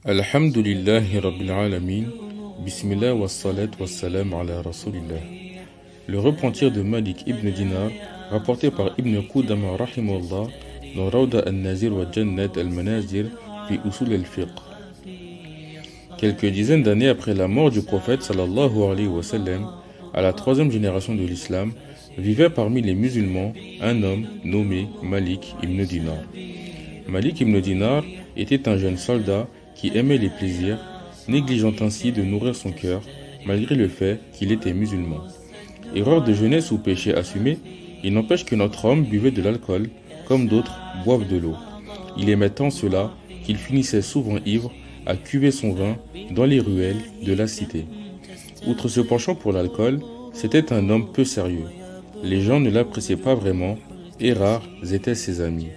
Alhamdulillahi Rabbil Alamin, Bismillah wa salat wa salam ala Rasulillah. Le repentir de Malik ibn Dinar, rapporté par Ibn Qudama rahimahullah dans Rawda al-Nazir wa Jannat al-Manazir fi Usul al-Fiqh. Quelques dizaines d'années après la mort du prophète sallallahu alayhi wa sallam, à la troisième génération de l'islam, vivait parmi les musulmans un homme nommé Malik ibn Dinar. Malik ibn Dinar était un jeune soldat qui aimait les plaisirs, négligeant ainsi de nourrir son cœur, malgré le fait qu'il était musulman. Erreur de jeunesse ou péché assumé, il n'empêche que notre homme buvait de l'alcool, comme d'autres boivent de l'eau. Il aimait tant cela qu'il finissait souvent ivre à cuver son vin dans les ruelles de la cité. Outre ce penchant pour l'alcool, c'était un homme peu sérieux. Les gens ne l'appréciaient pas vraiment et rares étaient ses amis.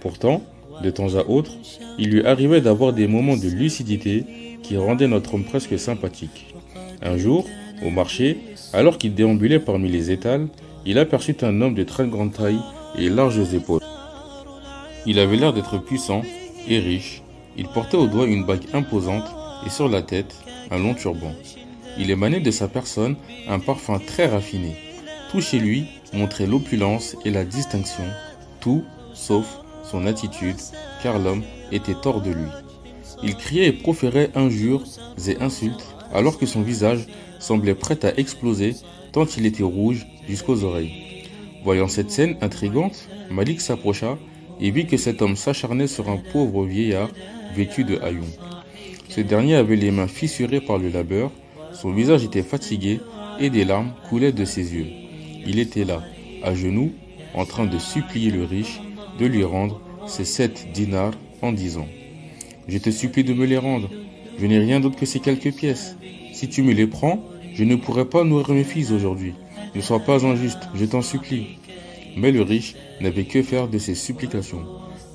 Pourtant, de temps à autre, il lui arrivait d'avoir des moments de lucidité qui rendaient notre homme presque sympathique. Un jour, au marché, alors qu'il déambulait parmi les étals, il aperçut un homme de très grande taille et larges épaules. Il avait l'air d'être puissant et riche. Il portait au doigt une bague imposante et sur la tête, un long turban. Il émanait de sa personne un parfum très raffiné. Tout chez lui montrait l'opulence et la distinction, tout sauf son attitude, car l'homme était hors de lui. Il criait et proférait injures et insultes, alors que son visage semblait prêt à exploser tant il était rouge jusqu'aux oreilles. Voyant cette scène intrigante, Malik s'approcha et vit que cet homme s'acharnait sur un pauvre vieillard vêtu de haillons. Ce dernier avait les mains fissurées par le labeur, son visage était fatigué et des larmes coulaient de ses yeux. Il était là, à genoux, en train de supplier le riche de lui rendre ses 7 dinars en disant « Je te supplie de me les rendre, je n'ai rien d'autre que ces quelques pièces. Si tu me les prends, je ne pourrai pas nourrir mes fils aujourd'hui. Ne sois pas injuste, je t'en supplie. » Mais le riche n'avait que faire de ses supplications.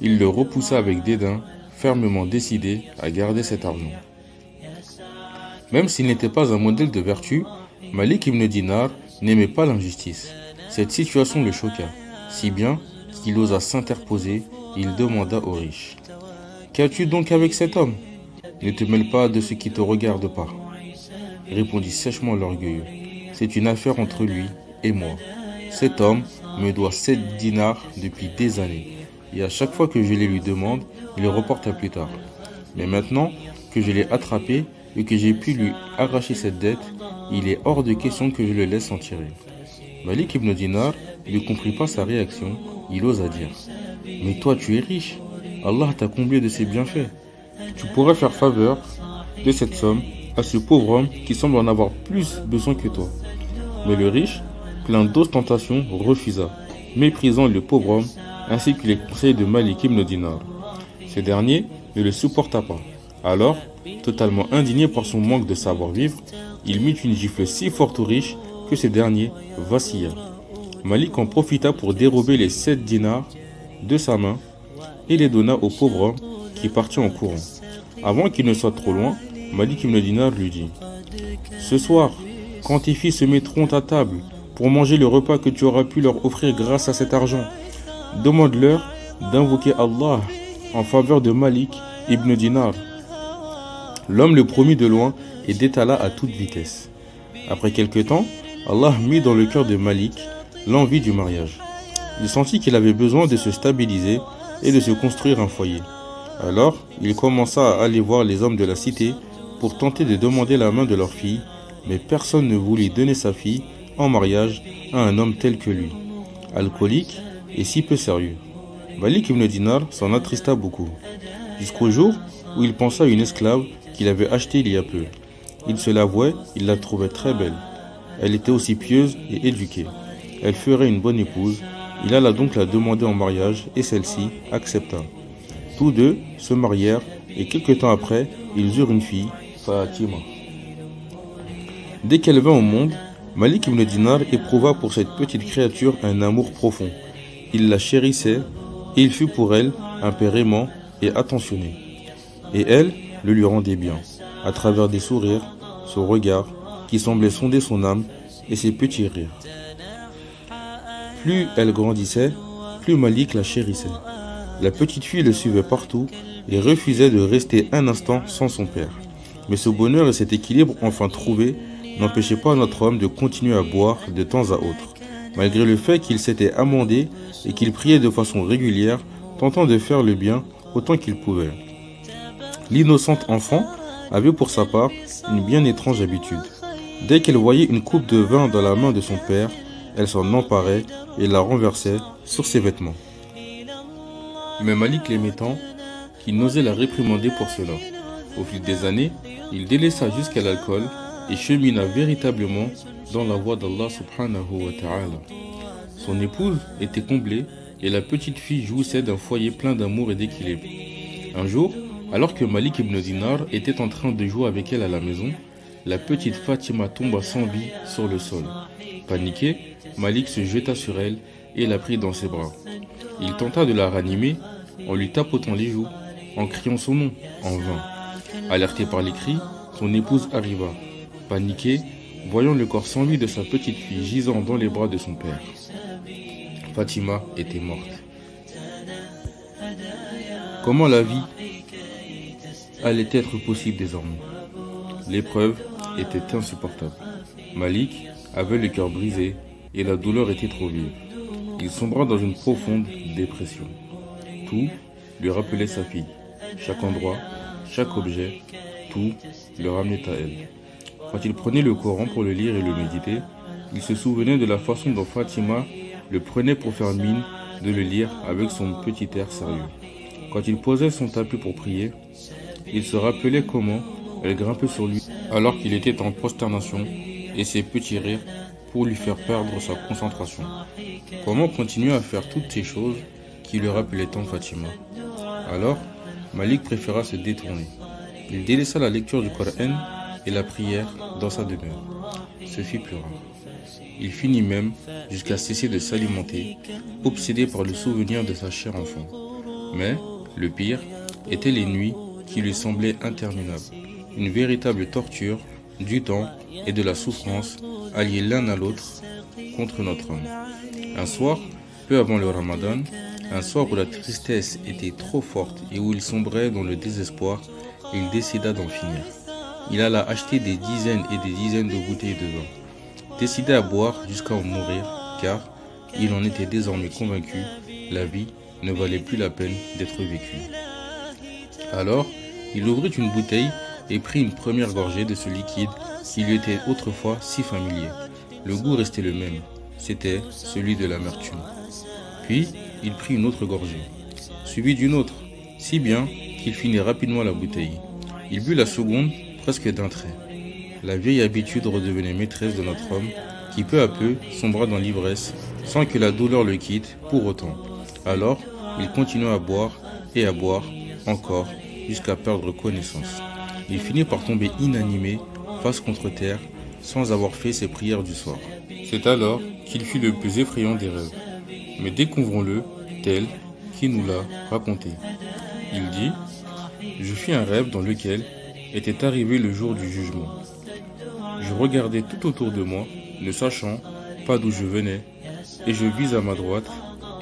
Il le repoussa avec dédain, fermement décidé à garder cet argent. Même s'il n'était pas un modèle de vertu, Malik ibn Dinar n'aimait pas l'injustice. Cette situation le choqua, si bien qu'il osa s'interposer. Il demanda au riche « Qu'as-tu donc avec cet homme? Ne te mêle pas de ce qui te regarde pas. » Répondit sèchement l'orgueilleux. « C'est une affaire entre lui et moi. Cet homme me doit 7 dinars depuis des années, et à chaque fois que je les lui demande, il le reporte à plus tard. Mais maintenant que je l'ai attrapé et que j'ai pu lui arracher cette dette, il est hors de question que je le laisse en tirer. » Malik ibn Dinar ne comprit pas sa réaction. Il osa dire « Mais toi tu es riche, Allah t'a comblé de ses bienfaits. Tu pourrais faire faveur de cette somme à ce pauvre homme qui semble en avoir plus besoin que toi. » Mais le riche, plein d'ostentation, refusa, méprisant le pauvre homme ainsi que les conseils de Malik ibn Dinar. Ce dernier ne le supporta pas. Alors, totalement indigné par son manque de savoir-vivre, il mit une gifle si forte au riche que ce dernier vacilla. Malik en profita pour dérober les 7 dinars de sa main et les donna au pauvre homme qui partit en courant. Avant qu'il ne soit trop loin, Malik ibn Dinar lui dit « Ce soir, quand tes fils se mettront à table pour manger le repas que tu auras pu leur offrir grâce à cet argent, demande-leur d'invoquer Allah en faveur de Malik ibn Dinar. » L'homme le promit de loin et détala à toute vitesse. Après quelque temps, Allah mit dans le cœur de Malik l'envie du mariage. Il sentit qu'il avait besoin de se stabiliser et de se construire un foyer. Alors, il commença à aller voir les hommes de la cité pour tenter de demander la main de leur fille, mais personne ne voulut donner sa fille en mariage à un homme tel que lui, alcoolique et si peu sérieux. Malik ibn Dinar s'en attrista beaucoup, jusqu'au jour où il pensa à une esclave qu'il avait achetée il y a peu. Il se l'avouait, il la trouvait très belle. Elle était aussi pieuse et éduquée. Elle ferait une bonne épouse. Il alla donc la demander en mariage et celle-ci accepta. Tous deux se marièrent et quelque temps après, ils eurent une fille, Fatima. Dès qu'elle vint au monde, Malik ibn Dinar éprouva pour cette petite créature un amour profond. Il la chérissait et il fut pour elle un père aimant et attentionné. Et elle le lui rendait bien, à travers des sourires, son regard qui semblait sonder son âme et ses petits rires. Plus elle grandissait, plus Malik la chérissait. La petite fille le suivait partout et refusait de rester un instant sans son père. Mais ce bonheur et cet équilibre enfin trouvé n'empêchaient pas notre homme de continuer à boire de temps à autre, malgré le fait qu'il s'était amendé et qu'il priait de façon régulière, tentant de faire le bien autant qu'il pouvait. L'innocente enfant avait pour sa part une bien étrange habitude. Dès qu'elle voyait une coupe de vin dans la main de son père, elle s'en emparait et la renversait sur ses vêtements. Mais Malik l'aimait tant qu'il n'osait la réprimander pour cela. Au fil des années, il délaissa jusqu'à l'alcool et chemina véritablement dans la voie d'Allah subhanahu wa ta'ala. Son épouse était comblée et la petite fille jouissait d'un foyer plein d'amour et d'équilibre. Un jour, alors que Malik ibn Dinar était en train de jouer avec elle à la maison, la petite Fatima tomba sans vie sur le sol. Paniqué, Malik se jeta sur elle et la prit dans ses bras. Il tenta de la ranimer en lui tapotant les joues, en criant son nom, en vain. Alertée par les cris, son épouse arriva. Paniquée, voyant le corps sans vie de sa petite fille gisant dans les bras de son père. Fatima était morte. Comment la vie allait être possible désormais? L'épreuve était insupportable. Malik avait le cœur brisé et la douleur était trop vive. Il sombra dans une profonde dépression. Tout lui rappelait sa fille. Chaque endroit, chaque objet, tout le ramenait à elle. Quand il prenait le Coran pour le lire et le méditer, il se souvenait de la façon dont Fatima le prenait pour faire mine de le lire avec son petit air sérieux. Quand il posait son tapis pour prier, il se rappelait comment elle grimpait sur lui alors qu'il était en prosternation et ses petits rires pour lui faire perdre sa concentration. Comment continuer à faire toutes ces choses qui lui rappelaient tant Fatima? Alors, Malik préféra se détourner. Il délaissa la lecture du Coran et la prière dans sa demeure. Ce fut plus rare. Il finit même jusqu'à cesser de s'alimenter, obsédé par le souvenir de sa chère enfant. Mais le pire étaient les nuits qui lui semblaient interminables. Une véritable torture du temps et de la souffrance alliés l'un à l'autre contre notre homme. Un soir, peu avant le Ramadan, un soir où la tristesse était trop forte et où il sombrait dans le désespoir, il décida d'en finir. Il alla acheter des dizaines et des dizaines de bouteilles de vin, décidé à boire jusqu'à en mourir, car il en était désormais convaincu, la vie ne valait plus la peine d'être vécue. Alors, il ouvrit une bouteille et prit une première gorgée de ce liquide qui lui était autrefois si familier. Le goût restait le même, c'était celui de l'amertume. Puis, il prit une autre gorgée, suivie d'une autre, si bien qu'il finit rapidement la bouteille. Il but la seconde presque d'un trait. La vieille habitude redevenait maîtresse de notre homme, qui peu à peu sombra dans l'ivresse, sans que la douleur le quitte pour autant. Alors, il continua à boire, encore, jusqu'à perdre connaissance. Il finit par tomber inanimé, face contre terre, sans avoir fait ses prières du soir. C'est alors qu'il fit le plus effrayant des rêves. Mais découvrons-le tel qu'il nous l'a raconté. Il dit « Je fis un rêve dans lequel était arrivé le jour du jugement. Je regardais tout autour de moi, ne sachant pas d'où je venais, et je vis à ma droite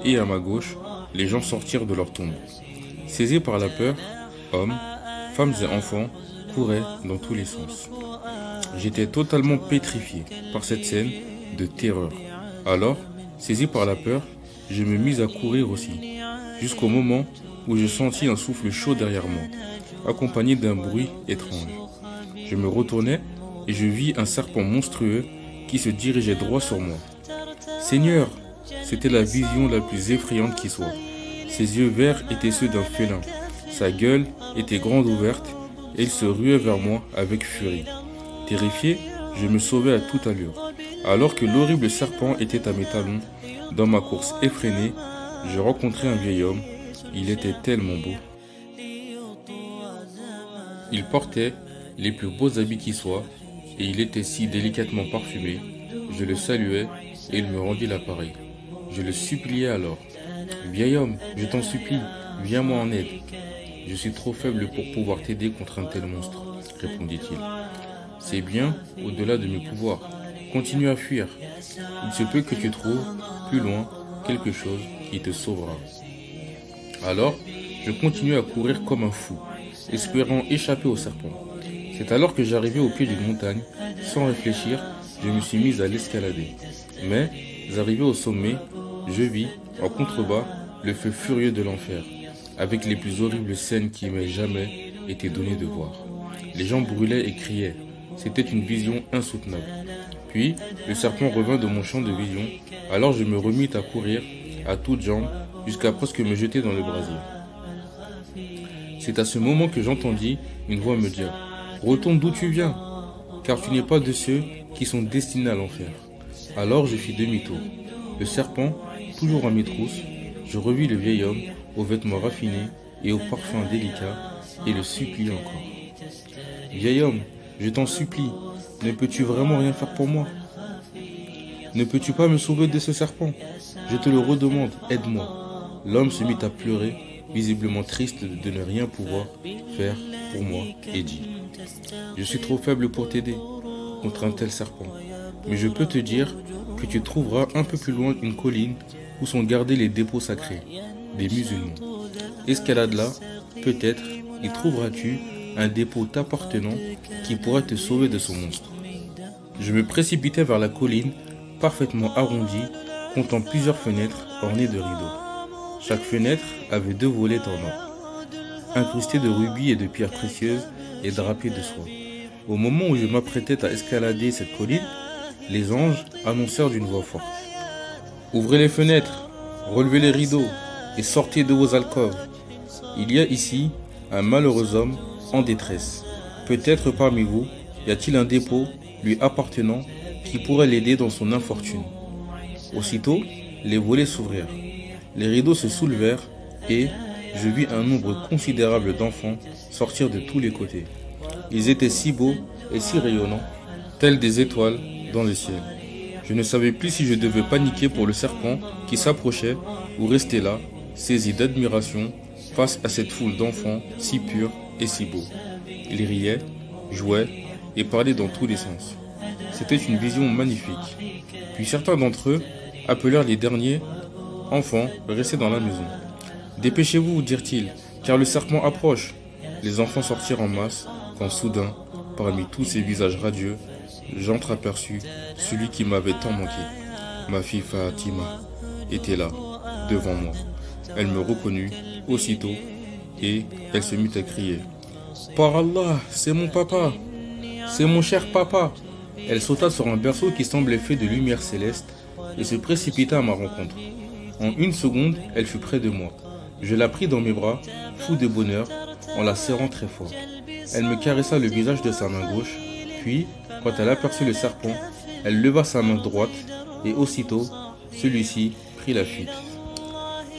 et à ma gauche les gens sortir de leur tombe. Saisis par la peur, hommes, femmes et enfants couraient dans tous les sens. J'étais totalement pétrifié par cette scène de terreur. Alors, saisi par la peur, je me mis à courir aussi, jusqu'au moment où je sentis un souffle chaud derrière moi, accompagné d'un bruit étrange. Je me retournai et je vis un serpent monstrueux qui se dirigeait droit sur moi. Seigneur, c'était la vision la plus effrayante qui soit. Ses yeux verts étaient ceux d'un félin. Sa gueule était grande ouverte et il se ruait vers moi avec furie. Terrifié, je me sauvais à toute allure. Alors que l'horrible serpent était à mes talons, dans ma course effrénée, je rencontrai un vieil homme. Il était tellement beau. Il portait les plus beaux habits qui soient, et il était si délicatement parfumé. Je le saluai et il me rendit l'appareil. Je le suppliai alors. « Vieil homme, je t'en supplie, viens-moi en aide. Je suis trop faible pour pouvoir t'aider contre un tel monstre, » répondit-il. « C'est bien au-delà de mes pouvoirs. Continue à fuir. Il se peut que tu trouves, plus loin, quelque chose qui te sauvera. » Alors, Je continuais à courir comme un fou, espérant échapper au serpent. C'est alors que j'arrivais au pied d'une montagne. Sans réfléchir, je me suis mis à l'escalader. Mais, arrivé au sommet, je vis, en contrebas, le feu furieux de l'enfer, avec les plus horribles scènes qui m'aient jamais été données de voir. Les gens brûlaient et criaient. C'était une vision insoutenable. Puis, le serpent revint de mon champ de vision, alors je me remis à courir à toutes jambes jusqu'à presque me jeter dans le brasier. C'est à ce moment que j'entendis une voix me dire « Retourne d'où tu viens, car tu n'es pas de ceux qui sont destinés à l'enfer. » Alors je fis demi-tour. Le serpent, toujours à mes trousses, je revis le vieil homme aux vêtements raffinés et au parfum délicat et le suppliai encore. « Vieil homme, je t'en supplie, ne peux-tu vraiment rien faire pour moi? Ne peux-tu pas me sauver de ce serpent? Je te le redemande, aide-moi. » L'homme se mit à pleurer, visiblement triste de ne rien pouvoir faire pour moi, et dit « Je suis trop faible pour t'aider contre un tel serpent, mais je peux te dire que tu trouveras un peu plus loin une colline où sont gardés les dépôts sacrés des musulmans. Escalade-là, peut-être y trouveras-tu un dépôt t'appartenant qui pourra te sauver de ce monstre. » Je me précipitai vers la colline, parfaitement arrondie, comptant plusieurs fenêtres ornées de rideaux. Chaque fenêtre avait 2 volets en or, incrustés de rubis et de pierres précieuses et drapés de soie. Au moment où je m'apprêtais à escalader cette colline, les anges annoncèrent d'une voix forte « Ouvrez les fenêtres, relevez les rideaux et sortez de vos alcôves. Il y a ici un malheureux homme en détresse. Peut-être parmi vous y a-t-il un dépôt lui appartenant qui pourrait l'aider dans son infortune. » Aussitôt, les volets s'ouvrirent. Les rideaux se soulevèrent et je vis un nombre considérable d'enfants sortir de tous les côtés. Ils étaient si beaux et si rayonnants, tels des étoiles dans le ciel. Je ne savais plus si je devais paniquer pour le serpent qui s'approchait ou rester là, saisi d'admiration face à cette foule d'enfants si purs et si beaux. Ils riaient, jouaient et parlaient dans tous les sens. C'était une vision magnifique. Puis certains d'entre eux appelèrent les derniers enfants restés dans la maison. « Dépêchez-vous, dirent-ils, car le serpent approche. » Les enfants sortirent en masse, quand soudain, parmi tous ces visages radieux, j'entreaperçus celui qui m'avait tant manqué. Ma fille Fatima était là, devant moi. Elle me reconnut aussitôt et elle se mit à crier « Par Allah, c'est mon papa! C'est mon cher papa !» Elle sauta sur un berceau qui semblait fait de lumière céleste et se précipita à ma rencontre. En une seconde, elle fut près de moi. Je la pris dans mes bras, fou de bonheur, en la serrant très fort. Elle me caressa le visage de sa main gauche, puis, quand elle aperçut le serpent, elle leva sa main droite et aussitôt, celui-ci prit la fuite.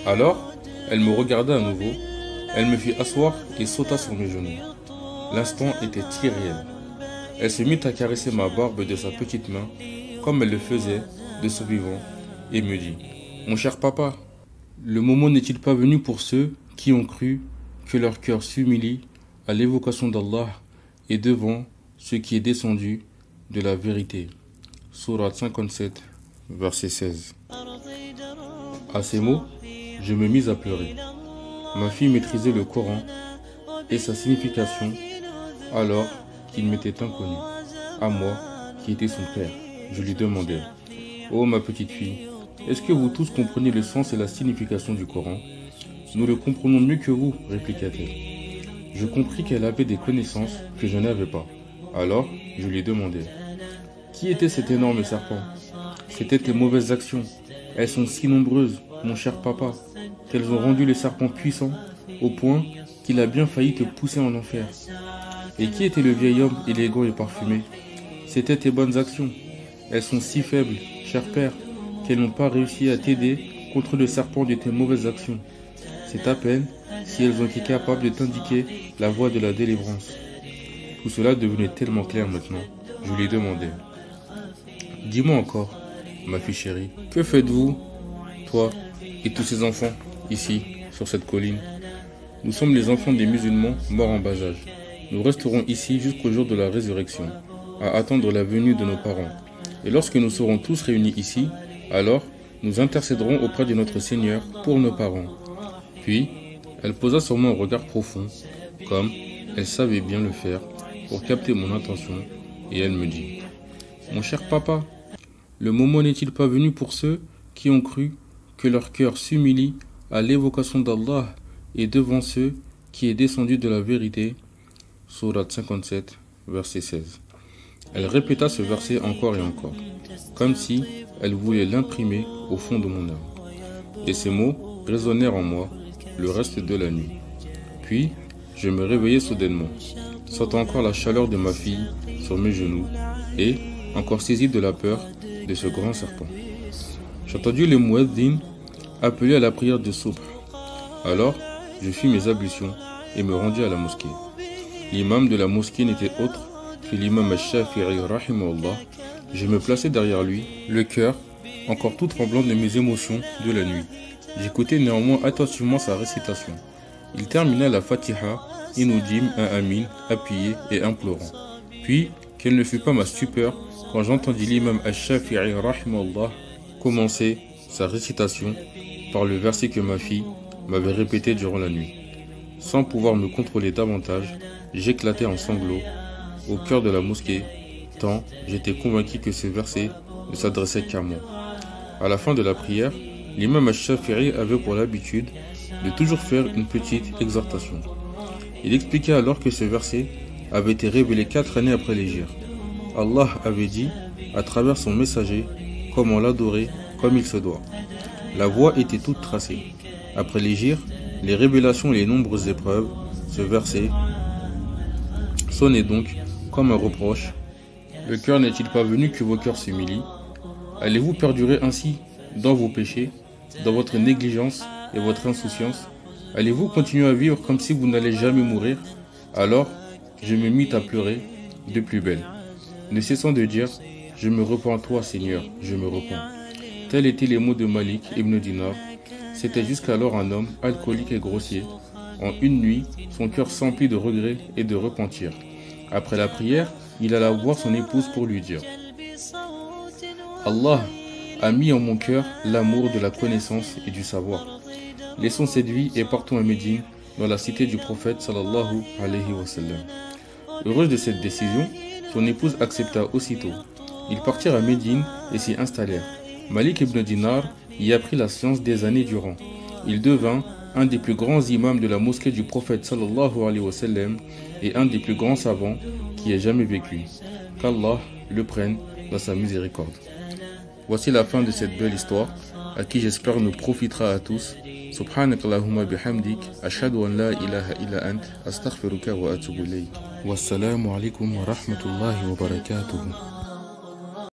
Alors, elle me regarda à nouveau, elle me fit asseoir et sauta sur mes genoux. L'instant était irréel. Elle se mit à caresser ma barbe de sa petite main, comme elle le faisait de son vivant, et me dit « Mon cher papa, le moment n'est-il pas venu pour ceux qui ont cru que leur cœur s'humilie à l'évocation d'Allah et devant ce qui est descendu de la vérité ?» Sourate 57, verset 16. À ces mots, je me mis à pleurer. Ma fille maîtrisait le Coran et sa signification alors qu'il m'était inconnu. À moi, qui était son père, je lui demandai « Oh ma petite fille, est-ce que vous tous comprenez le sens et la signification du Coran ? » « Nous le comprenons mieux que vous, répliqua-t-elle. Je compris qu'elle avait des connaissances que je n'avais pas. Alors, je lui demandai « Qui était cet énorme serpent ? C'étaient tes mauvaises actions. Elles sont si nombreuses, mon cher papa, qu'elles ont rendu le serpent puissant, au point qu'il a bien failli te pousser en enfer. Et qui était le vieil homme élégant et parfumé ? C'étaient tes bonnes actions. Elles sont si faibles, cher père, qu'elles n'ont pas réussi à t'aider contre le serpent de tes mauvaises actions. C'est à peine si elles ont été capables de t'indiquer la voie de la délivrance. » Tout cela devenait tellement clair maintenant. Je lui demandai « Dis-moi encore, ma fille chérie, que faites-vous, toi et tous ces enfants, ici, sur cette colline ? Nous sommes les enfants des musulmans morts en bas âge. Nous resterons ici jusqu'au jour de la résurrection, à attendre la venue de nos parents. Et lorsque nous serons tous réunis ici, alors nous intercéderons auprès de notre Seigneur pour nos parents. » Puis, Elle posa sur moi un regard profond, comme elle savait bien le faire, pour capter mon attention, et elle me dit: « Mon cher papa, le moment n'est-il pas venu pour ceux qui ont cru que leur cœur s'humilie à l'évocation d'Allah et devant ceux qui est descendu de la vérité ?» Sourate 57, verset 16. Elle répéta ce verset encore et encore, comme si elle voulait l'imprimer au fond de mon âme. Et ces mots résonnèrent en moi le reste de la nuit. Puis, je me réveillai soudainement, sentant encore la chaleur de ma fille sur mes genoux et, encore saisi de la peur de ce grand serpent. J'entendis le muezzin appeler à la prière de Subh. Alors, je fis mes ablutions et me rendis à la mosquée. L'imam de la mosquée n'était autre que l'imam al-Shafi'i rahimahullah. Je me plaçai derrière lui, le cœur encore tout tremblant de mes émotions de la nuit. J'écoutais néanmoins attentivement sa récitation. Il termina la Fatiha et nous dîmes un amin appuyé et implorant. Puis, quelle ne fut pas ma stupeur quand j'entendis l'imam al-Shafi'i rahimahullah commencer sa récitation par le verset que ma fille m'avait répété durant la nuit. Sans pouvoir me contrôler davantage, j'éclatai en sanglots au cœur de la mosquée, tant j'étais convaincu que ce verset ne s'adressait qu'à moi. À la fin de la prière, l'imam al-Shafi'i avait pour l'habitude de toujours faire une petite exhortation. Il expliqua alors que ce verset avait été révélé 4 années après l'hégire. Allah avait dit, à travers son messager, comment l'adorer comme il se doit. La voie était toute tracée. Après l'hégire, les révélations et les nombreuses épreuves, ce verset sonnait donc comme un reproche. Le cœur n'est-il pas venu que vos cœurs s'humilient? Allez-vous perdurer ainsi dans vos péchés, dans votre négligence et votre insouciance? Allez-vous continuer à vivre comme si vous n'allez jamais mourir? Alors, je me mis à pleurer de plus belle, ne cessant de dire: je me repens, toi Seigneur, je me repens. Tels étaient les mots de Malik ibn Dinar. C'était jusqu'alors un homme alcoolique et grossier. En une nuit, son cœur s'emplit de regrets et de repentir. Après la prière, il alla voir son épouse pour lui dire: Allah a mis en mon cœur l'amour de la connaissance et du savoir. Laissons cette vie et partons à Médine, dans la cité du prophète sallallahu alayhi wa sallam. Heureuse de cette décision, son épouse accepta aussitôt. Ils partirent à Médine et s'y installèrent. Malik ibn Dinar y apprit la science des années durant. Il devint un des plus grands imams de la mosquée du prophète sallallahu alayhi wa sallam et un des plus grands savants qui ait jamais vécu. Qu'Allah le prenne dans sa miséricorde. Voici la fin de cette belle histoire, à qui j'espère nous profitera à tous. Subhanak Allahumma bihamdik, ashhadu an la ilaha illa ant, astaghfiruka wa atubu ilayk. Wassalamu alaikum wa rahmatullahi wa barakatuh.